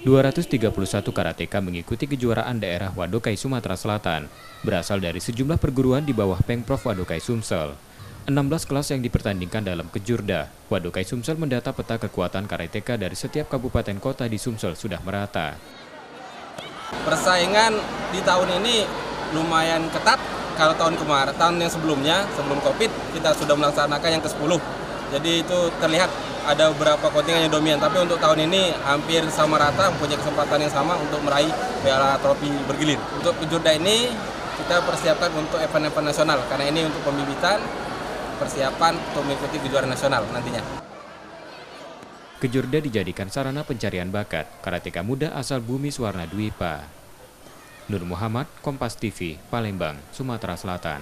231 karateka mengikuti kejuaraan daerah Wadokai Sumatera Selatan, berasal dari sejumlah perguruan di bawah Pengprov Wadokai Sumsel. 16 kelas yang dipertandingkan dalam Kejurda, Wadokai Sumsel mendata peta kekuatan karateka dari setiap kabupaten kota di Sumsel sudah merata. Persaingan di tahun ini lumayan ketat. Kalau tahun yang sebelumnya, sebelum Covid, kita sudah melaksanakan yang ke-10. Jadi itu terlihat ada beberapa kontingen yang dominan, tapi untuk tahun ini hampir sama rata, mempunyai kesempatan yang sama untuk meraih piala trofi bergilir. Untuk Kejurda ini kita persiapkan untuk event-event nasional, karena ini untuk pembibitan, persiapan untuk mengikuti kejuaraan nasional nantinya. Kejurda dijadikan sarana pencarian bakat karateka muda asal Bumi Swarna Dwipa. Nur Muhammad, Kompas TV, Palembang, Sumatera Selatan.